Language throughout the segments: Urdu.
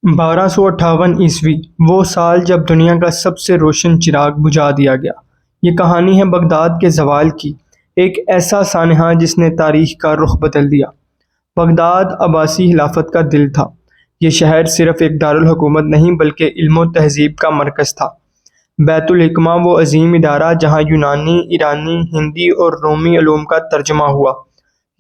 1258 وہ سال جب دنیا کا سب سے روشن چراغ بجھا دیا گیا۔ یہ کہانی ہے بغداد کے زوال کی، ایک ایسا سانحہ جس نے تاریخ کا رخ بدل دیا۔ بغداد عباسی خلافت کا دل تھا۔ یہ شہر صرف ایک دارالحکومت نہیں بلکہ علم و تہذیب کا مرکز تھا۔ بیت الحکمہ وہ عظیم ادارہ جہاں یونانی، ایرانی، ہندی اور رومی علوم کا ترجمہ ہوا۔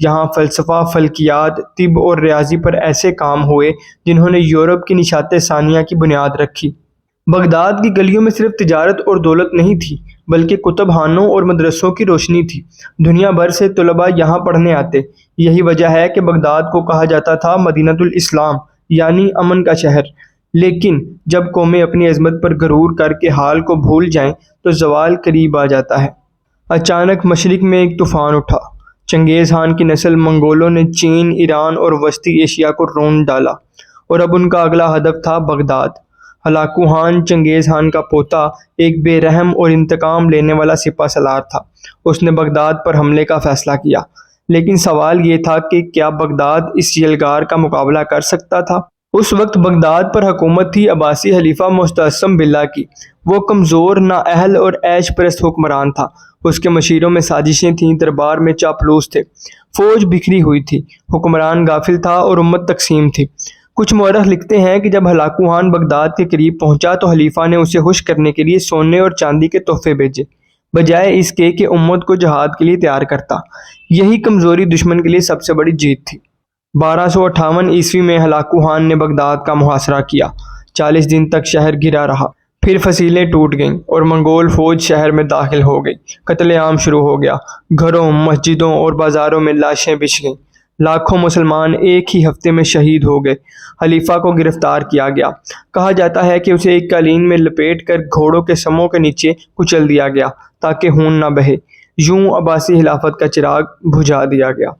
یہاں فلسفہ، فلکیات، طب اور ریاضی پر ایسے کام ہوئے جنہوں نے یورپ کی نشاط ثانیہ کی بنیاد رکھی۔ بغداد کی گلیوں میں صرف تجارت اور دولت نہیں تھی بلکہ کتب خانوں اور مدرسوں کی روشنی تھی۔ دنیا بھر سے طلباء یہاں پڑھنے آتے۔ یہی وجہ ہے کہ بغداد کو کہا جاتا تھا مدینۃ الاسلام، یعنی امن کا شہر۔ لیکن جب قومیں اپنی عظمت پر غرور کر کے حال کو بھول جائیں تو زوال قریب آ جاتا ہے۔ اچانک مشرق میں ایک طوفان اٹھا۔ چنگیز خان کی نسل منگولوں نے چین، ایران اور وسطی ایشیا کو رونڈ ڈالا، اور اب ان کا اگلا ہدف تھا بغداد۔ ہلاکو خان، چنگیز خان کا پوتا، ایک بے رحم اور انتقام لینے والا سپہ سالار تھا۔ اس نے بغداد پر حملے کا فیصلہ کیا، لیکن سوال یہ تھا کہ کیا بغداد اس یلغار کا مقابلہ کر سکتا تھا؟ اس وقت بغداد پر حکومت تھی عباسی خلیفہ مستعصم باللہ کی۔ وہ کمزور، نااہل اور عیش پرست حکمران تھا۔ اس کے مشیروں میں سازشیں تھیں، دربار میں چاپلوس تھے، فوج بکھری ہوئی تھی، حکمران غافل تھا اور امت تقسیم تھی۔ کچھ مورخ لکھتے ہیں کہ جب ہلاکو خان بغداد کے قریب پہنچا تو خلیفہ نے اسے خوش کرنے کے لیے سونے اور چاندی کے تحفے بھیجے، بجائے اس کے کہ امت کو جہاد کے لیے تیار کرتا۔ یہی کمزوری دشمن کے لیے سب سے بڑی جیت تھی۔ 1258 میں ہلاکو خان نے بغداد کا محاصرہ کیا۔ 40 دن تک شہر گھرا رہا، پھر فصیلیں ٹوٹ گئیں اور منگول فوج شہر میں داخل ہو گئی۔ قتل عام شروع ہو گیا۔ گھروں، مسجدوں اور بازاروں میں لاشیں بچھ گئیں۔ لاکھوں مسلمان ایک ہی ہفتے میں شہید ہو گئے۔ خلیفہ کو گرفتار کیا گیا۔ کہا جاتا ہے کہ اسے ایک قالین میں لپیٹ کر گھوڑوں کے سموں کے نیچے کچل دیا گیا تاکہ خون نہ بہے۔ یوں عباسی خلافت کا چراغ بجھا دیا گیا۔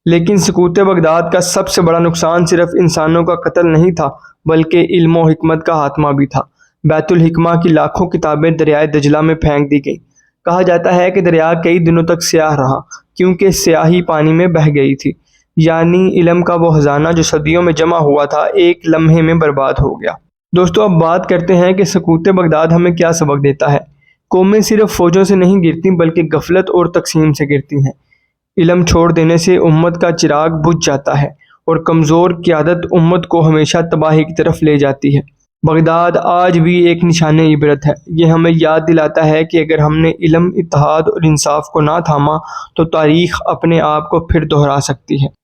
لیکن سقوط بغداد کا سب سے بڑا نقصان صرف انسانوں کا قتل نہیں تھا بلکہ علم و حکمت کا خاتمہ بھی تھا۔ بیت الحکمہ کی لاکھوں کتابیں دریائے دجلہ میں پھینک دی گئیں۔ کہا جاتا ہے کہ دریا کئی دنوں تک سیاہ رہا کیونکہ سیاہی پانی میں بہہ گئی تھی، یعنی علم کا وہ خزانہ جو صدیوں میں جمع ہوا تھا ایک لمحے میں برباد ہو گیا۔ دوستو، اب بات کرتے ہیں کہ سقوط بغداد ہمیں کیا سبق دیتا ہے۔ قومیں صرف فوجوں سے نہیں گرتی بلکہ غفلت اور تقسیم سے گرتی ہیں۔ علم چھوڑ دینے سے امت کا چراغ بجھ جاتا ہے اور کمزور قیادت امت کو ہمیشہ تباہی کی طرف لے جاتی ہے۔ بغداد آج بھی ایک نشان عبرت ہے۔ یہ ہمیں یاد دلاتا ہے کہ اگر ہم نے علم، اتحاد اور انصاف کو نہ تھاما تو تاریخ اپنے آپ کو پھر دہرا سکتی ہے۔